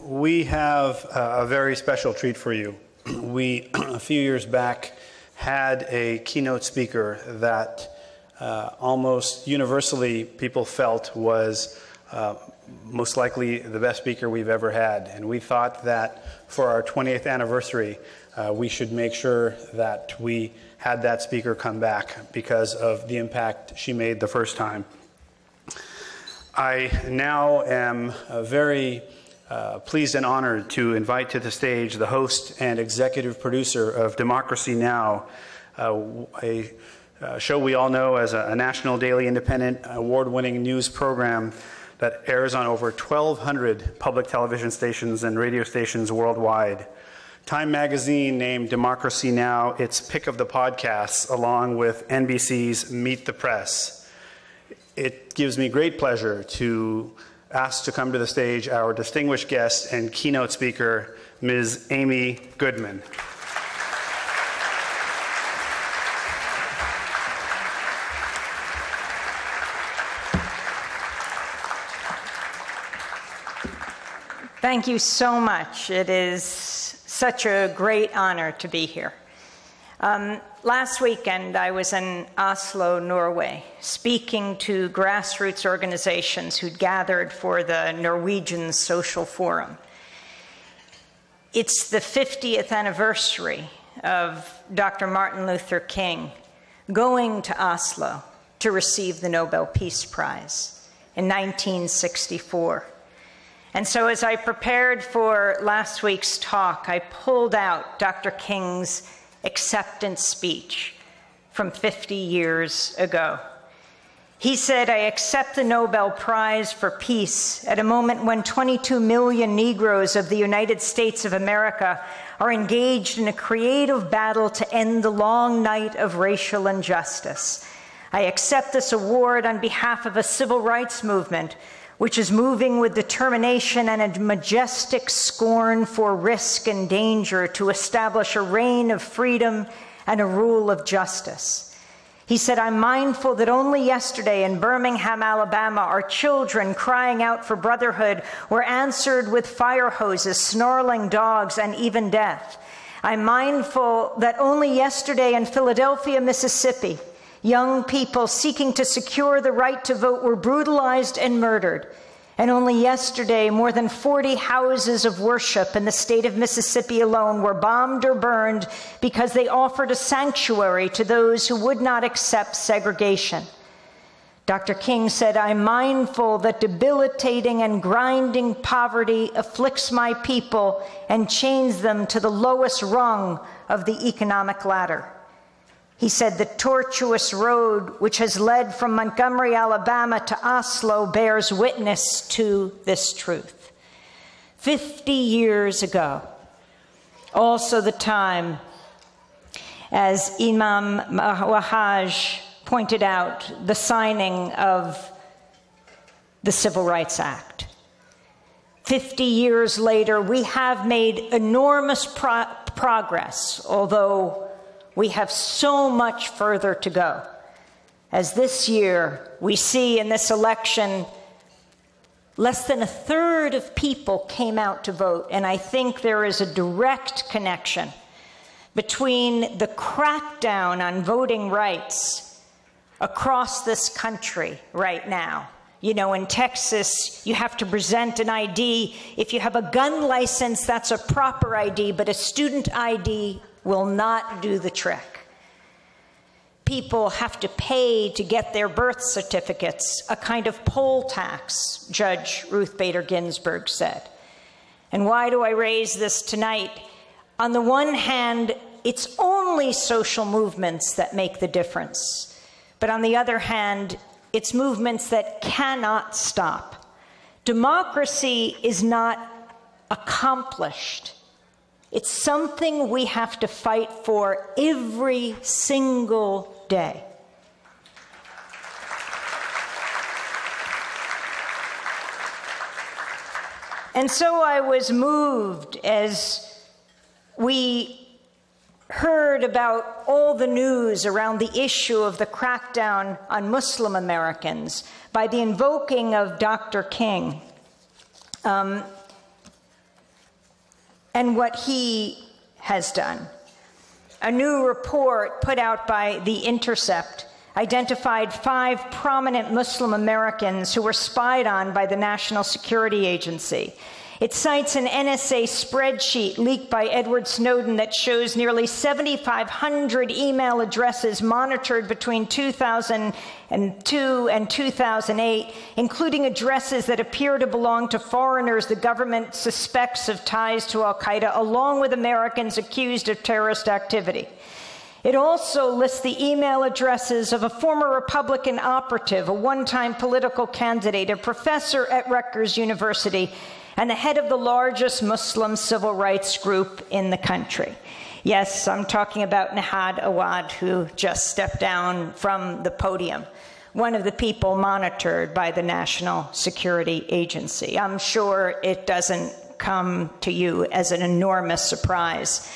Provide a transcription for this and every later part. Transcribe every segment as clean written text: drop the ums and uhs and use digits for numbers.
we have a very special treat for you. We, a few years back, had a keynote speaker that almost universally people felt was most likely the best speaker we've ever had. And we thought that for our 20th anniversary, we should make sure that we had that speaker come back because of the impact she made the first time. I now am very pleased and honored to invite to the stage the host and executive producer of Democracy Now!, a show we all know as a national daily independent award-winning news program that airs on over 1,200 public television stations and radio stations worldwide. Time magazine named Democracy Now! Its pick of the podcasts, along with NBC's Meet the Press. It gives me great pleasure to ask to come to the stage our distinguished guest and keynote speaker, Ms. Amy Goodman. Thank you so much. It is such a great honor to be here. Last weekend, I was in Oslo, Norway, speaking to grassroots organizations who'd gathered for the Norwegian Social Forum. It's the 50th anniversary of Dr. Martin Luther King going to Oslo to receive the Nobel Peace Prize in 1964. And so as I prepared for last week's talk, I pulled out Dr. King's acceptance speech from 50 years ago. He said, "I accept the Nobel Prize for Peace at a moment when 22 million Negroes of the United States of America are engaged in a creative battle to end the long night of racial injustice. I accept this award on behalf of a civil rights movement which is moving with determination and a majestic scorn for risk and danger to establish a reign of freedom and a rule of justice." He said, "I'm mindful that only yesterday in Birmingham, Alabama, our children crying out for brotherhood were answered with fire hoses, snarling dogs, and even death. I'm mindful that only yesterday in Philadelphia, Mississippi, young people seeking to secure the right to vote were brutalized and murdered. And only yesterday, more than 40 houses of worship in the state of Mississippi alone were bombed or burned because they offered a sanctuary to those who would not accept segregation." Dr. King said, "I'm mindful that debilitating and grinding poverty afflicts my people and chains them to the lowest rung of the economic ladder." He said, "The tortuous road which has led from Montgomery, Alabama to Oslo bears witness to this truth." 50 years ago, also the time, as Imam Wahaj pointed out, the signing of the Civil Rights Act. 50 years later, we have made enormous progress, although we have so much further to go. As this year, we see in this election, less than a third of people came out to vote, and I think there is a direct connection between the crackdown on voting rights across this country right now. You know, in Texas, you have to present an ID. If you have a gun license, that's a proper ID, but a student ID will not do the trick. People have to pay to get their birth certificates, a kind of poll tax, Judge Ruth Bader Ginsburg said. And why do I raise this tonight? On the one hand, it's only social movements that make the difference. But on the other hand, it's movements that cannot stop. Democracy is not accomplished. It's something we have to fight for every single day. And so I was moved as we heard about all the news around the issue of the crackdown on Muslim Americans by the invoking of Dr. King. and what he has done. A new report put out by The Intercept identified 5 prominent Muslim Americans who were spied on by the National Security Agency. It cites an NSA spreadsheet leaked by Edward Snowden that shows nearly 7,500 email addresses monitored between 2002 and 2008, including addresses that appear to belong to foreigners the government suspects of ties to al-Qaeda, along with Americans accused of terrorist activity. It also lists the email addresses of a former Republican operative, a one-time political candidate, a professor at Rutgers University, and the head of the largest Muslim civil rights group in the country. Yes, I'm talking about Nahad Awad, who just stepped down from the podium, one of the people monitored by the National Security Agency. I'm sure it doesn't come to you as an enormous surprise.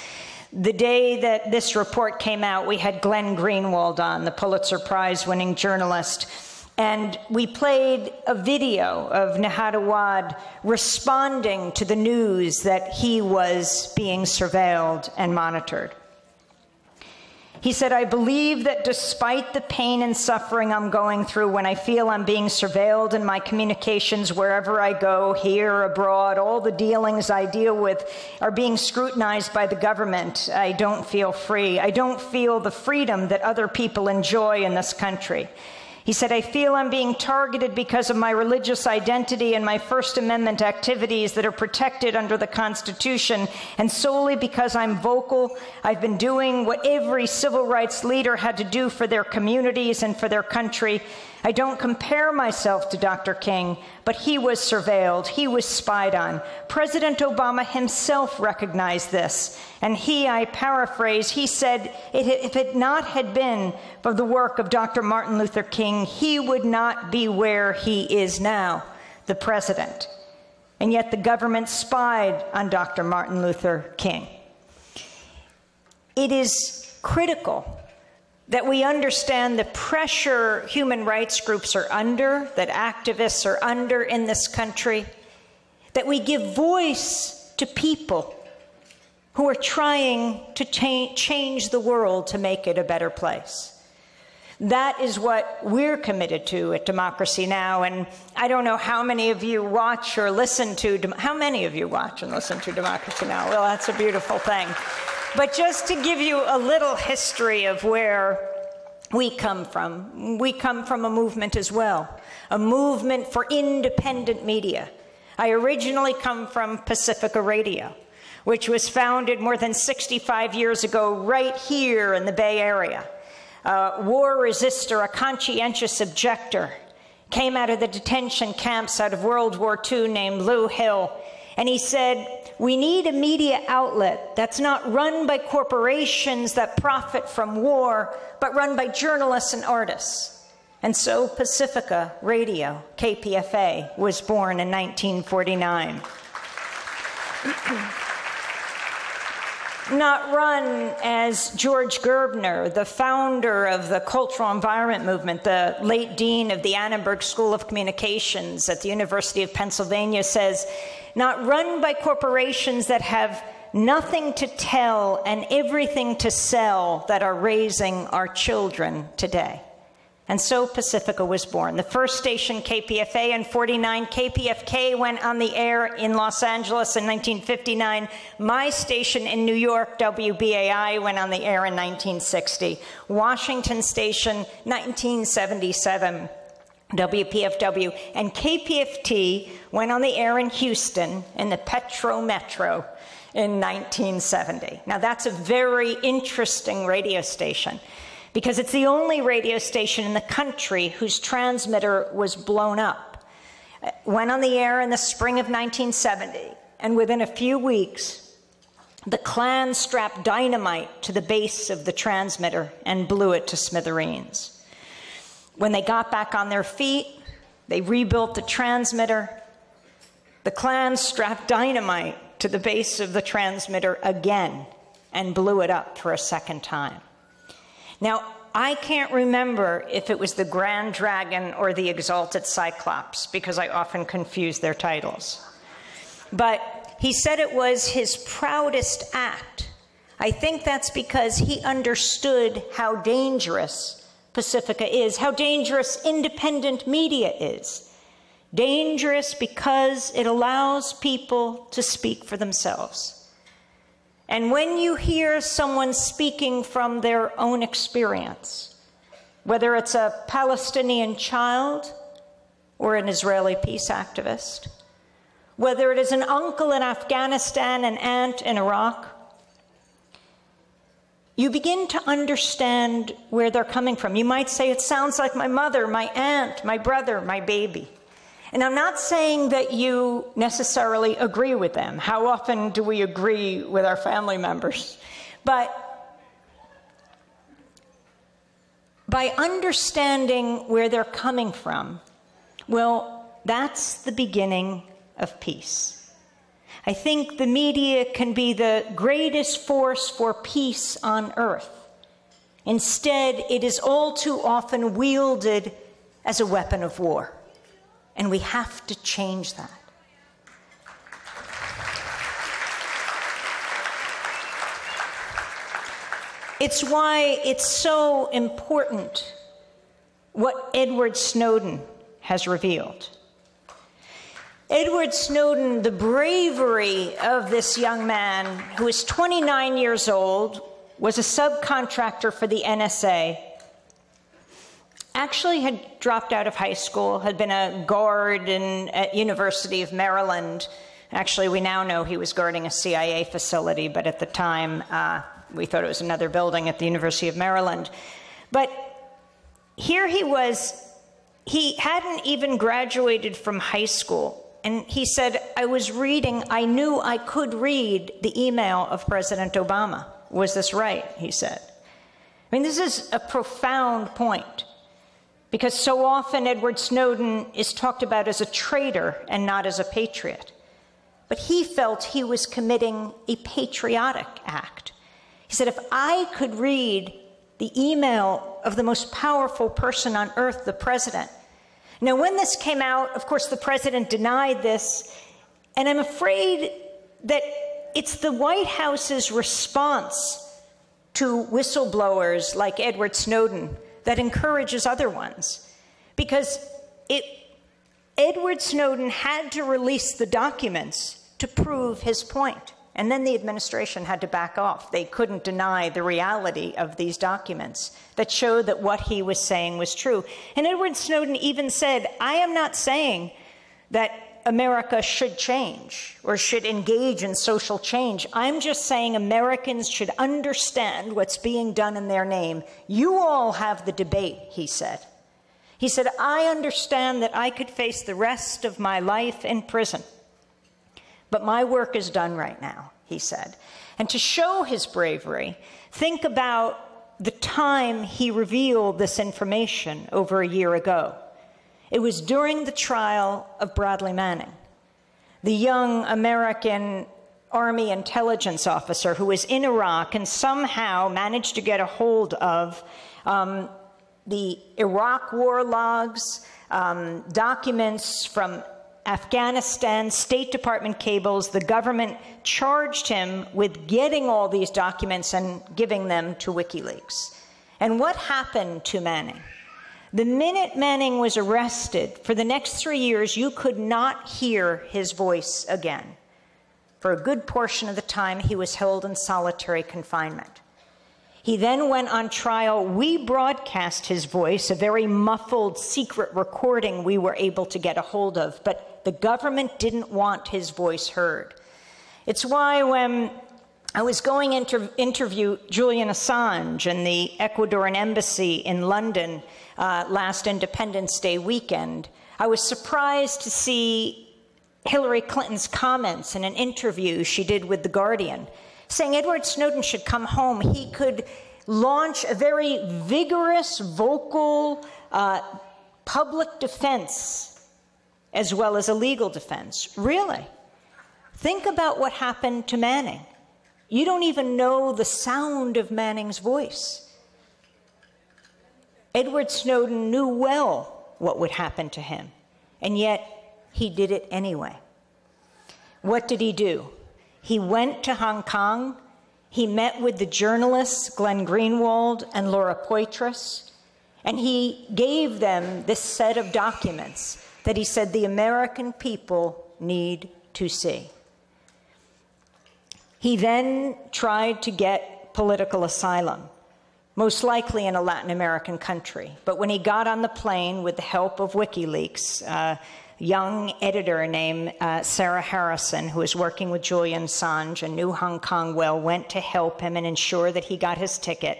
The day that this report came out, we had Glenn Greenwald on, the Pulitzer Prize-winning journalist, and we played a video of Nahad Awad responding to the news that he was being surveilled and monitored. He said, "I believe that despite the pain and suffering I'm going through when I feel I'm being surveilled in my communications wherever I go, here, abroad, all the dealings I deal with are being scrutinized by the government, I don't feel free. I don't feel the freedom that other people enjoy in this country." He said, "I feel I'm being targeted because of my religious identity and my First Amendment activities that are protected under the Constitution, and solely because I'm vocal. I've been doing what every civil rights leader had to do for their communities and for their country. I don't compare myself to Dr. King, but he was surveilled, he was spied on. President Obama himself recognized this, and he, I paraphrase, he said, if it not had been for the work of Dr. Martin Luther King, he would not be where he is now, the president. And yet the government spied on Dr. Martin Luther King." It is critical that we understand the pressure human rights groups are under, that activists are under in this country, that we give voice to people who are trying to change the world to make it a better place. That is what we're committed to at Democracy Now! And I don't know how many of you watch or listen to, how many of you watch and listen to Democracy Now! Well, that's a beautiful thing. But just to give you a little history of where we come from a movement as well, a movement for independent media. I originally come from Pacifica Radio, which was founded more than 65 years ago right here in the Bay Area. A war resistor, a conscientious objector, came out of the detention camps out of World War II named Lou Hill, and he said, "We need a media outlet that's not run by corporations that profit from war, but run by journalists and artists." And so Pacifica Radio, KPFA, was born in 1949. Not run as George Gerbner, the founder of the Cultural Environment Movement, the late dean of the Annenberg School of Communications at the University of Pennsylvania, says, "Not run by corporations that have nothing to tell and everything to sell that are raising our children today." And so Pacifica was born. The first station, KPFA, in 49. KPFK went on the air in Los Angeles in 1959. My station in New York, WBAI, went on the air in 1960. Washington Station, 1977. WPFW, and KPFT went on the air in Houston in the Petro Metro in 1970. Now that's a very interesting radio station because it's the only radio station in the country whose transmitter was blown up. It went on the air in the spring of 1970, and within a few weeks, the Klan strapped dynamite to the base of the transmitter and blew it to smithereens. When they got back on their feet, they rebuilt the transmitter. The Klan strapped dynamite to the base of the transmitter again and blew it up for a second time. Now, I can't remember if it was the Grand Dragon or the Exalted Cyclops because I often confuse their titles. But He said it was his proudest act. I think that's because he understood how dangerous Pacifica is, how dangerous independent media is. Dangerous because it allows people to speak for themselves. And when you hear someone speaking from their own experience, whether it's a Palestinian child or an Israeli peace activist, whether it is an uncle in Afghanistan, an aunt in Iraq, you begin to understand where they're coming from. You might say, it sounds like my mother, my aunt, my brother, my baby. And I'm not saying that you necessarily agree with them. How often do we agree with our family members? But by understanding where they're coming from, well, that's the beginning of peace. I think the media can be the greatest force for peace on earth. Instead, it is all too often wielded as a weapon of war. And we have to change that. It's why it's so important what Edward Snowden has revealed. Edward Snowden, the bravery of this young man who is 29 years old, was a subcontractor for the NSA, actually had dropped out of high school, had been a guard at University of Maryland. Actually, we now know he was guarding a CIA facility, but at the time, we thought it was another building at the University of Maryland. But here he was, he hadn't even graduated from high school. And he said, I was reading, I knew I could read the email of President Obama. Was this right? He said. I mean, this is a profound point, because so often Edward Snowden is talked about as a traitor and not as a patriot. But he felt he was committing a patriotic act. He said, if I could read the email of the most powerful person on earth, the president. Now, when this came out, of course, the president denied this, and I'm afraid that it's the White House's response to whistleblowers like Edward Snowden that encourages other ones. Because Edward Snowden had to release the documents to prove his point. And then the administration had to back off. They couldn't deny the reality of these documents that showed that what he was saying was true. And Edward Snowden even said, I am not saying that America should change or should engage in social change. I'm just saying Americans should understand what's being done in their name. You all have the debate, he said. He said, I understand that I could face the rest of my life in prison. But my work is done right now, he said. And to show his bravery, think about the time he revealed this information over a year ago. It was during the trial of Bradley Manning, the young American Army intelligence officer who was in Iraq and somehow managed to get a hold of the Iraq war logs, documents from Afghanistan, State Department cables. The government charged him with getting all these documents and giving them to WikiLeaks. And what happened to Manning? The minute Manning was arrested, for the next 3 years, you could not hear his voice again. For a good portion of the time, he was held in solitary confinement. He then went on trial. We broadcast his voice, a very muffled secret recording we were able to get a hold of, but the government didn't want his voice heard. It's why when I was going to interview Julian Assange in the Ecuadorian embassy in London last Independence Day weekend, I was surprised to see Hillary Clinton's comments in an interview she did with The Guardian, saying Edward Snowden should come home. He could launch a very vigorous, vocal public defense as well as a legal defense. Really? Think about what happened to Manning. You don't even know the sound of Manning's voice. Edward Snowden knew well what would happen to him, and yet he did it anyway. what did he do? He went to Hong Kong. He met with the journalists Glenn Greenwald and Laura Poitras, and he gave them this set of documents that he said the American people need to see. He then tried to get political asylum, most likely in a Latin American country. But when he got on the plane with the help of WikiLeaks, a young editor named Sarah Harrison, who was working with Julian Assange and knew Hong Kong well, went to help him and ensure that he got his ticket.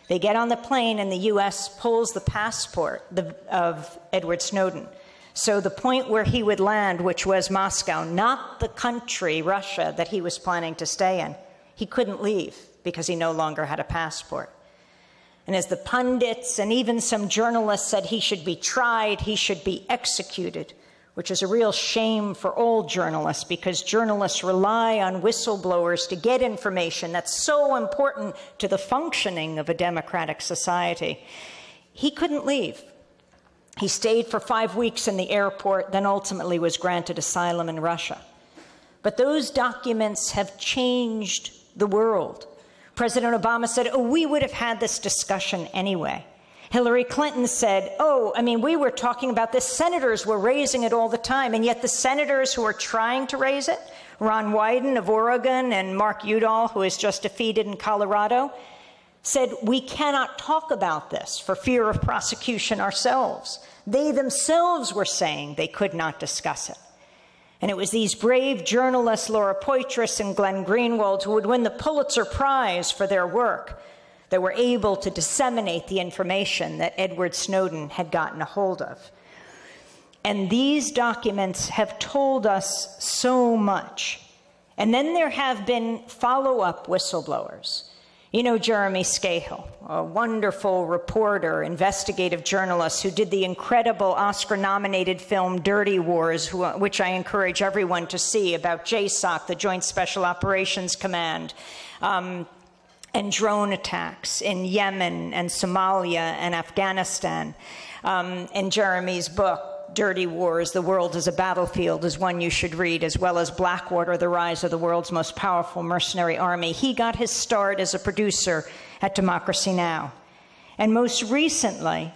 They get on the plane and the U.S. pulls the passport of Edward Snowden. So the point where he would land, which was Moscow, not the country, Russia, that he was planning to stay in, he couldn't leave because he no longer had a passport. And as the pundits and even some journalists said he should be tried, he should be executed, which is a real shame for all journalists because journalists rely on whistleblowers to get information that's so important to the functioning of a democratic society. He couldn't leave. He stayed for 5 weeks in the airport, then ultimately was granted asylum in Russia. But those documents have changed the world. President Obama said, oh, we would have had this discussion anyway. Hillary Clinton said, we were talking about this. Senators were raising it all the time. And yet the senators who are trying to raise it, Ron Wyden of Oregon and Mark Udall, who is just defeated in Colorado, said, we cannot talk about this for fear of prosecution ourselves. They themselves were saying they could not discuss it. And it was these brave journalists, Laura Poitras and Glenn Greenwald, who would win the Pulitzer Prize for their work, that were able to disseminate the information that Edward Snowden had gotten a hold of. And these documents have told us so much. And then there have been follow-up whistleblowers. You know Jeremy Scahill, a wonderful reporter, investigative journalist who did the incredible Oscar-nominated film Dirty Wars, which I encourage everyone to see, about JSOC, the Joint Special Operations Command, and drone attacks in Yemen and Somalia and Afghanistan. And Jeremy's book, Dirty Wars, The World as a Battlefield, is one you should read, as well as Blackwater, The Rise of the World's Most Powerful Mercenary Army. He got his start as a producer at Democracy Now! And most recently,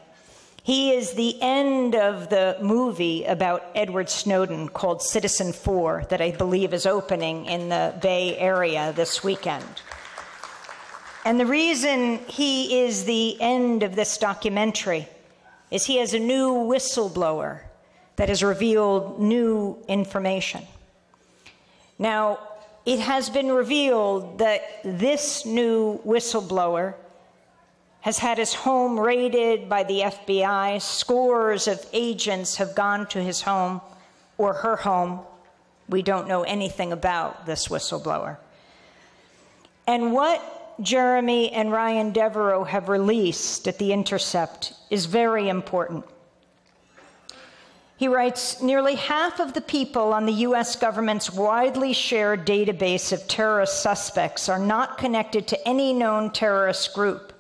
he is the end of the movie about Edward Snowden called Citizen 4 that I believe is opening in the Bay Area this weekend. And the reason he is the end of this documentary is he has a new whistleblower that has revealed new information. Now, it has been revealed that this new whistleblower has had his home raided by the FBI. Scores of agents have gone to his home or her home. We don't know anything about this whistleblower. And what Jeremy and Ryan Devereaux have released at The Intercept is very important. He writes, nearly half of the people on the U.S. government's widely shared database of terrorist suspects are not connected to any known terrorist group.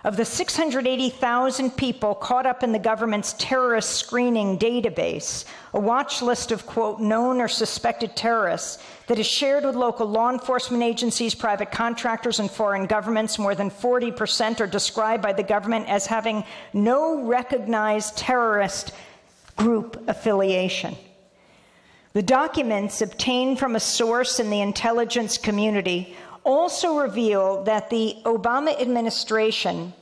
Of the 680,000 people caught up in the government's terrorist screening database, a watch list of, quote, known or suspected terrorists that is shared with local law enforcement agencies, private contractors, and foreign governments, more than 40% are described by the government as having no recognized terrorist group affiliation. The documents obtained from a source in the intelligence community also reveal that the Obama administration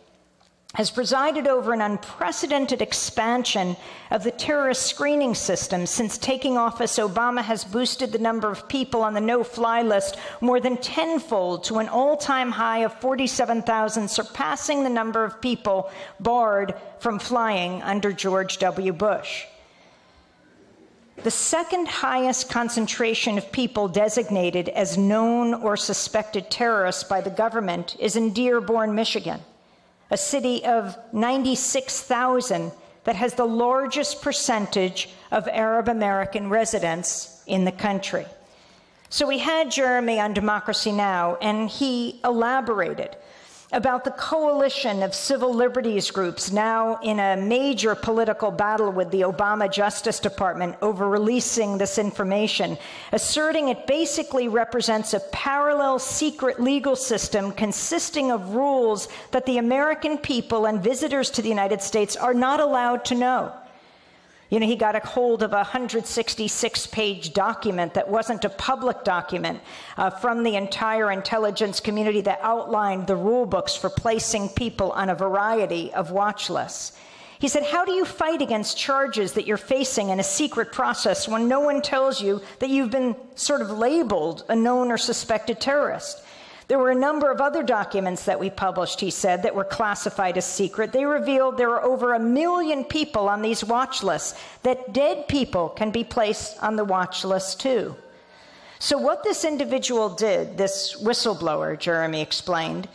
has presided over an unprecedented expansion of the terrorist screening system. Since taking office, Obama has boosted the number of people on the no-fly list more than tenfold to an all-time high of 47,000, surpassing the number of people barred from flying under George W. Bush. The second highest concentration of people designated as known or suspected terrorists by the government is in Dearborn, Michigan, a city of 96,000 that has the largest percentage of Arab American residents in the country. So we had Jeremy on Democracy Now!, and he elaborated about the coalition of civil liberties groups now in a major political battle with the Obama Justice Department over releasing this information, asserting it basically represents a parallel secret legal system consisting of rules that the American people and visitors to the United States are not allowed to know. You know, he got a hold of a 166-page document that wasn't a public document from the entire intelligence community that outlined the rule books for placing people on a variety of watch lists. He said, how do you fight against charges that you're facing in a secret process when no one tells you that you've been sort of labeled a known or suspected terrorist? There were a number of other documents that we published, he said, that were classified as secret. They revealed there were over 1 million people on these watch lists, that dead people can be placed on the watch list too. So what this individual did, this whistleblower, Jeremy explained,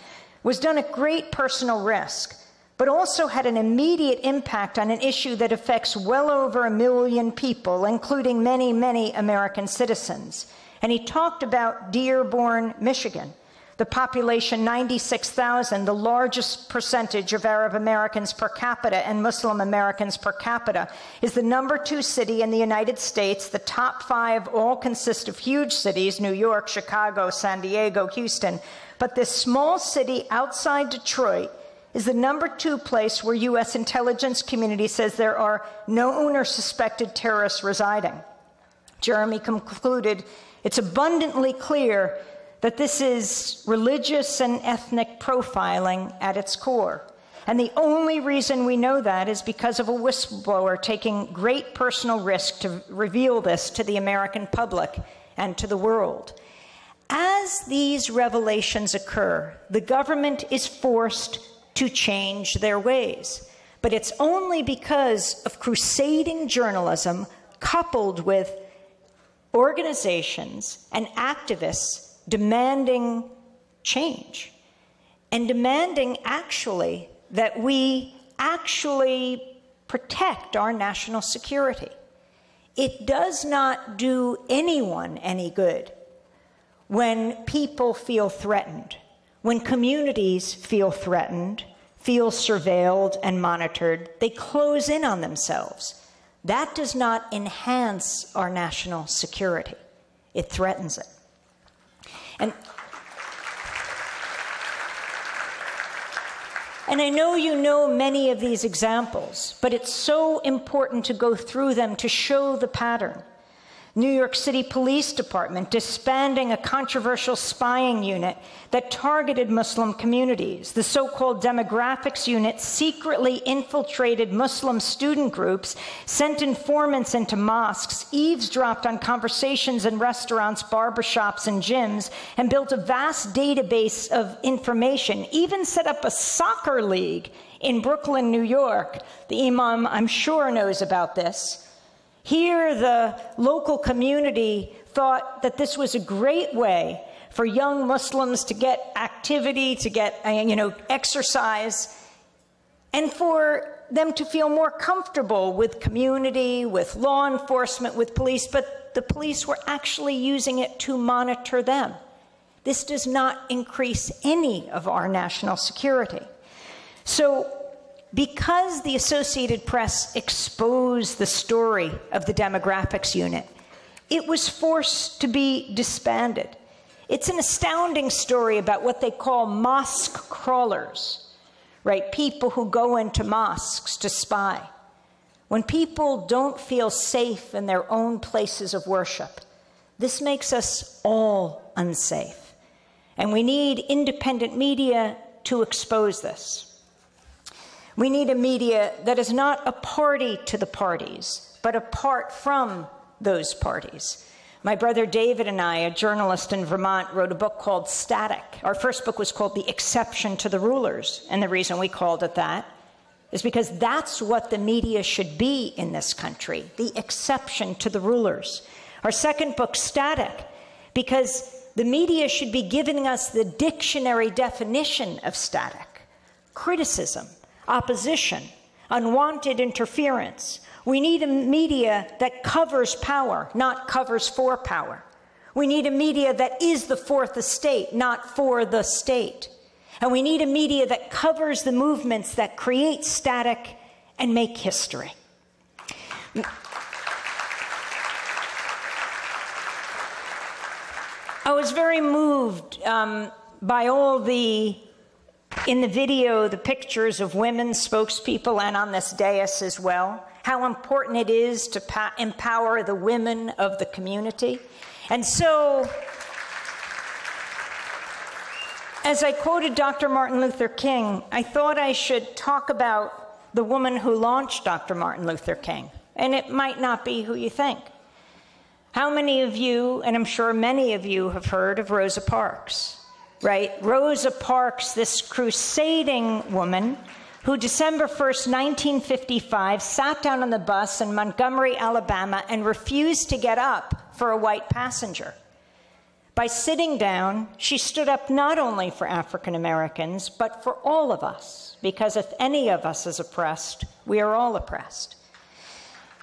was done at great personal risk, but also had an immediate impact on an issue that affects well over 1 million people, including many, many American citizens. And he talked about Dearborn, Michigan. The population, 96,000, the largest percentage of Arab Americans per capita and Muslim Americans per capita, is the #2 city in the United States. The top 5 all consist of huge cities, New York, Chicago, San Diego, Houston. But this small city outside Detroit is the #2 place where U.S. intelligence community says there are known or suspected terrorists residing. Jeremy concluded, it's abundantly clear that this is religious and ethnic profiling at its core. And the only reason we know that is because of a whistleblower taking great personal risk to reveal this to the American public and to the world. As these revelations occur, the government is forced to change their ways. But it's only because of crusading journalism coupled with organizations and activists demanding change and demanding actually that we actually protect our national security. It does not do anyone any good when people feel threatened, when communities feel threatened, feel surveilled and monitored, they close in on themselves. That does not enhance our national security. It threatens it. And I know you know many of these examples, but it's so important to go through them to show the pattern. New York City Police Department disbanding a controversial spying unit that targeted Muslim communities. The so-called demographics unit secretly infiltrated Muslim student groups, sent informants into mosques, eavesdropped on conversations in restaurants, barbershops, and gyms, and built a vast database of information, even set up a soccer league in Brooklyn, New York. The imam, I'm sure, knows about this. Here, the local community thought that this was a great way for young Muslims to get activity, to get, exercise, and for them to feel more comfortable with community, with law enforcement, with police, but the police were actually using it to monitor them. This does not increase any of our national security. So, because the Associated Press exposed the story of the demographics unit, it was forced to be disbanded. It's an astounding story about what they call mosque crawlers, right? People who go into mosques to spy. When people don't feel safe in their own places of worship, this makes us all unsafe. And we need independent media to expose this. We need a media that is not a party to the parties, but apart from those parties. My brother David and I, a journalist in Vermont, wrote a book called Static. Our first book was called The Exception to the Rulers, and the reason we called it that is because that's what the media should be in this country, the exception to the rulers. Our second book, Static, because the media should be giving us the dictionary definition of static: criticism, opposition, unwanted interference. We need a media that covers power, not covers for power. We need a media that is the fourth estate, not for the state. And we need a media that covers the movements that create static and make history. I was very moved by all in the video, the pictures of women spokespeople, and on this dais as well, how important it is to empower the women of the community. And so, as I quoted Dr. Martin Luther King, I thought I should talk about the woman who launched Dr. Martin Luther King. And it might not be who you think. How many of you, and I'm sure many of you, have heard of Rosa Parks, right? Rosa Parks, this crusading woman who December 1st, 1955, sat down on the bus in Montgomery, Alabama, and refused to get up for a white passenger. By sitting down, she stood up not only for African Americans, but for all of us, because if any of us is oppressed, we are all oppressed.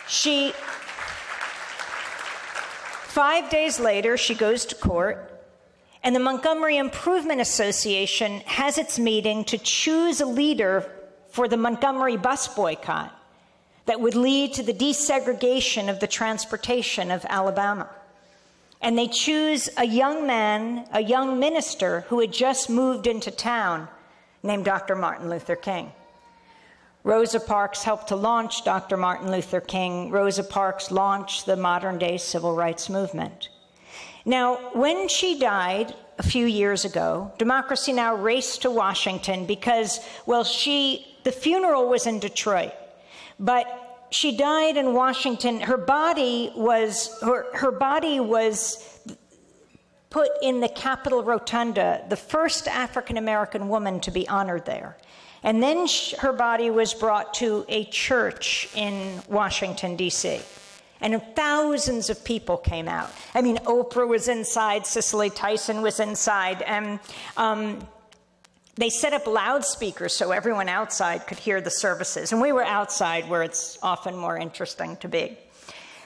5 days later, she goes to court, and the Montgomery Improvement Association has its meeting to choose a leader for the Montgomery bus boycott that would lead to the desegregation of the transportation of Alabama. And they choose a young man, a young minister who had just moved into town, named Dr. Martin Luther King. Rosa Parks helped to launch Dr. Martin Luther King. Rosa Parks launched the modern-day civil rights movement. Now, when she died a few years ago, Democracy Now! Raced to Washington because, well, the funeral was in Detroit, but she died in Washington. Her body was put in the Capitol Rotunda, the first African-American woman to be honored there. And then her body was brought to a church in Washington, D.C. And thousands of people came out. I mean, Oprah was inside, Cicely Tyson was inside, and they set up loudspeakers so everyone outside could hear the services. And we were outside where it's often more interesting to be.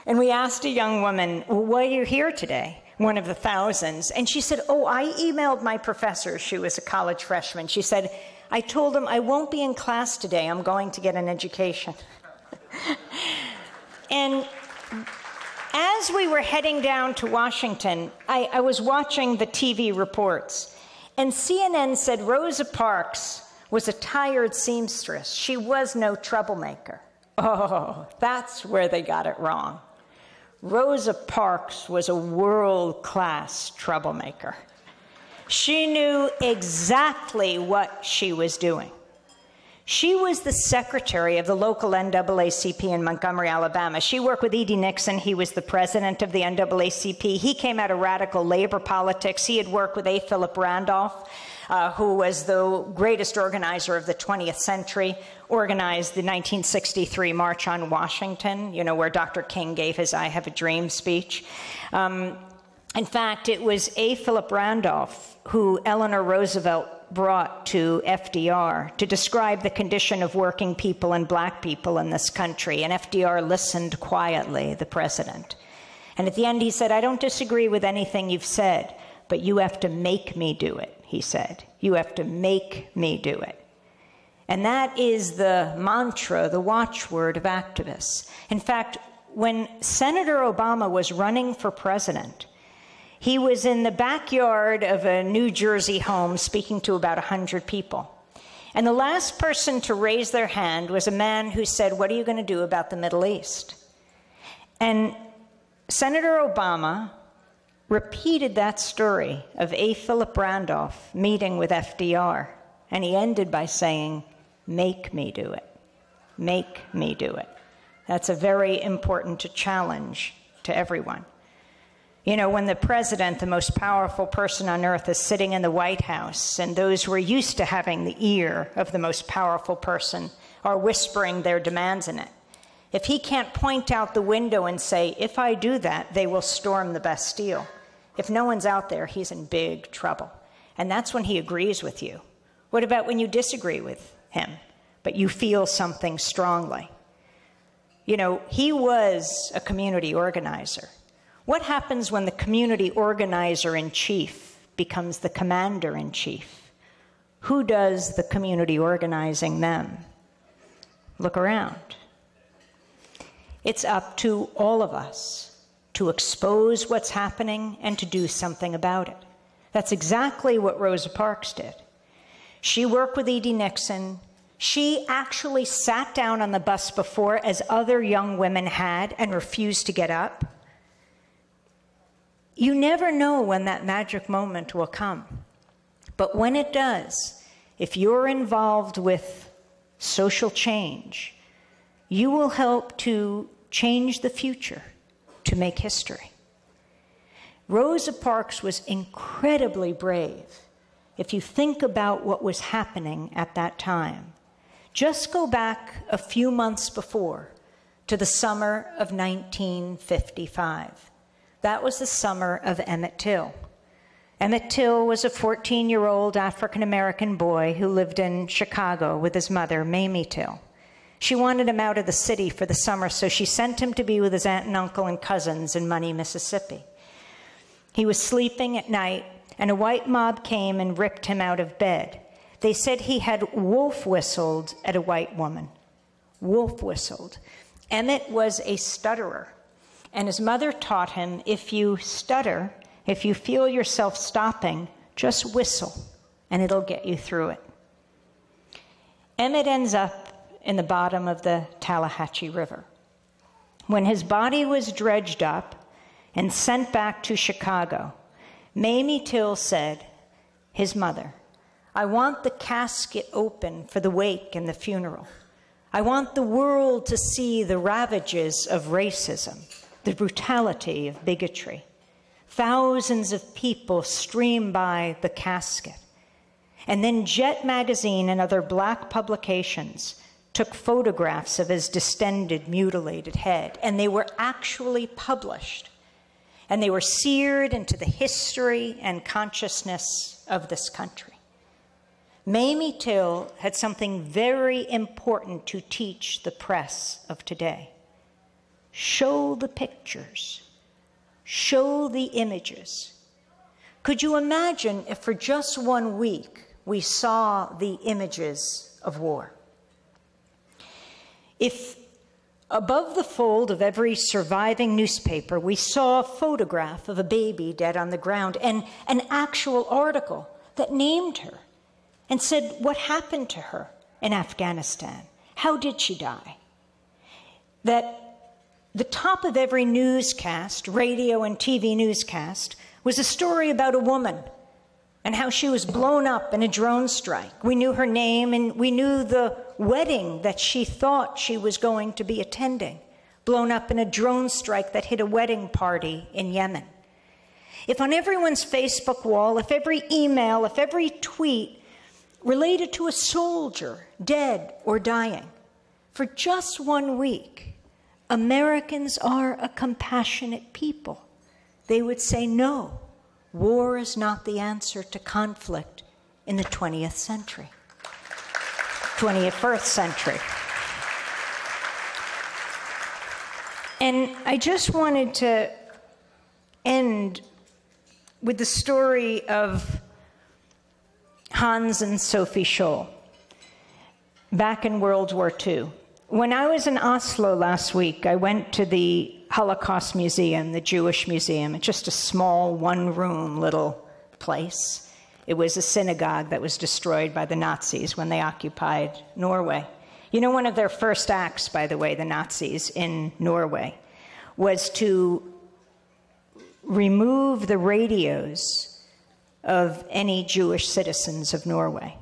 And we asked a young woman, well, why are you here today? One of the thousands. And she said, oh, I emailed my professor. She was a college freshman. She said, I told him I won't be in class today. I'm going to get an education. And as we were heading down to Washington, I was watching the TV reports, and CNN said Rosa Parks was a tired seamstress. She was no troublemaker. Oh, that's where they got it wrong. Rosa Parks was a world-class troublemaker. She knew exactly what she was doing. She was the secretary of the local NAACP in Montgomery, Alabama. She worked with E.D. Nixon. He was the president of the NAACP. He came out of radical labor politics. He had worked with A. Philip Randolph, who was the greatest organizer of the 20th century, organized the 1963 March on Washington, you know, where Dr. King gave his I Have a Dream speech. In fact, it was A. Philip Randolph who Eleanor Roosevelt brought to FDR to describe the condition of working people and black people in this country. And FDR listened quietly, the president. And at the end he said, I don't disagree with anything you've said, but you have to make me do it, he said. You have to make me do it. And that is the mantra, the watchword of activists. In fact, when Senator Obama was running for president, he was in the backyard of a New Jersey home speaking to about 100 people. And the last person to raise their hand was a man who said, what are you going to do about the Middle East? And Senator Obama repeated that story of A. Philip Randolph meeting with FDR. And he ended by saying, make me do it. Make me do it. That's a very important challenge to everyone. You know, when the president, the most powerful person on earth, is sitting in the White House, and those who are used to having the ear of the most powerful person are whispering their demands in it, if he can't point out the window and say, if I do that, they will storm the Bastille, if no one's out there, he's in big trouble. And that's when he agrees with you. What about when you disagree with him, but you feel something strongly? You know, he was a community organizer. What happens when the community organizer-in-chief becomes the commander-in-chief? Who does the community organizing them? Look around. It's up to all of us to expose what's happening and to do something about it. That's exactly what Rosa Parks did. She worked with E.D. Nixon. She actually sat down on the bus before, as other young women had, and refused to get up. You never know when that magic moment will come. But when it does, if you're involved with social change, you will help to change the future, to make history. Rosa Parks was incredibly brave. If you think about what was happening at that time, just go back a few months before to the summer of 1955. That was the summer of Emmett Till. Emmett Till was a 14-year-old African-American boy who lived in Chicago with his mother, Mamie Till. She wanted him out of the city for the summer, so she sent him to be with his aunt and uncle and cousins in Money, Mississippi. He was sleeping at night, and a white mob came and ripped him out of bed. They said he had wolf whistled at a white woman. Wolf whistled. Emmett was a stutterer, and his mother taught him, if you stutter, if you feel yourself stopping, just whistle, and it'll get you through it. Emmett ends up in the bottom of the Tallahatchie River. When his body was dredged up and sent back to Chicago, Mamie Till said, his mother, I want the casket open for the wake and the funeral. I want the world to see the ravages of racism, the brutality of bigotry. Thousands of people stream by the casket. And then Jet magazine and other black publications took photographs of his distended, mutilated head, and they were actually published. And they were seared into the history and consciousness of this country. Mamie Till had something very important to teach the press of today. Show the pictures. Show the images. Could you imagine if for just 1 week we saw the images of war? If above the fold of every surviving newspaper we saw a photograph of a baby dead on the ground and an actual article that named her and said what happened to her in Afghanistan, how did she die? That the top of every newscast, radio and TV newscast, was a story about a woman and how she was blown up in a drone strike. We knew her name, and we knew the wedding that she thought she was going to be attending, blown up in a drone strike that hit a wedding party in Yemen. If on everyone's Facebook wall, if every email, if every tweet related to a soldier dead or dying, for just 1 week, Americans are a compassionate people. They would say, no, war is not the answer to conflict in the 20th century, 21st century. And I just wanted to end with the story of Hans and Sophie Scholl back in World War II. When I was in Oslo last week, I went to the Holocaust Museum, the Jewish Museum. It's just a small, one-room little place. It was a synagogue that was destroyed by the Nazis when they occupied Norway. You know, one of their first acts, by the way, the Nazis in Norway, was to remove the radios of any Jewish citizens of Norway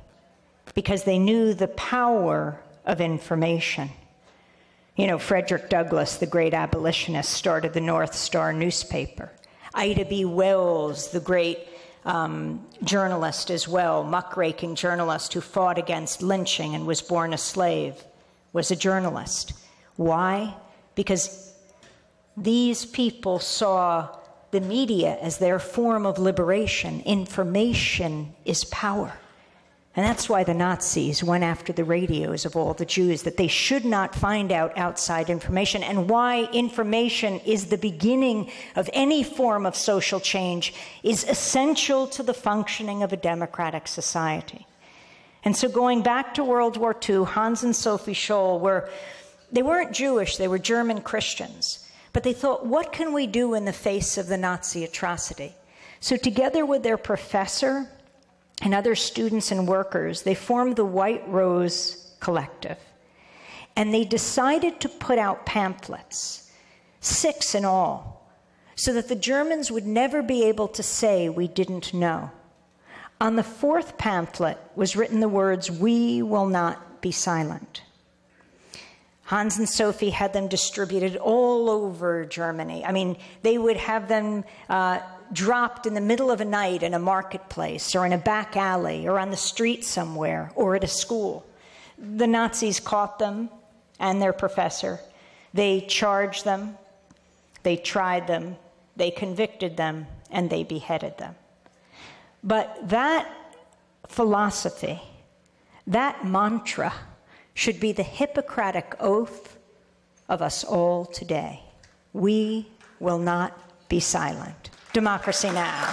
because they knew the power of information. You know, Frederick Douglass, the great abolitionist, started the North Star newspaper. Ida B. Wells, the great journalist as well, muckraking journalist who fought against lynching and was born a slave, was a journalist. Why? Because these people saw the media as their form of liberation. Information is power. And that's why the Nazis went after the radios of all the Jews, that they should not find out outside information, and why information is the beginning of any form of social change, is essential to the functioning of a democratic society. And so going back to World War II, Hans and Sophie Scholl they weren't Jewish, they were German Christians. But they thought, what can we do in the face of the Nazi atrocity? So together with their professor and other students and workers, they formed the White Rose Collective. And they decided to put out pamphlets, 6 in all, so that the Germans would never be able to say we didn't know. On the 4th pamphlet was written the words, "We will not be silent." Hans and Sophie had them distributed all over Germany. I mean, they would have them dropped in the middle of a night in a marketplace or in a back alley or on the street somewhere or at a school. The Nazis caught them and their professor. They charged them, they tried them, they convicted them, and they beheaded them. But that philosophy, that mantra, should be the Hippocratic oath of us all today. We will not be silent. Democracy Now!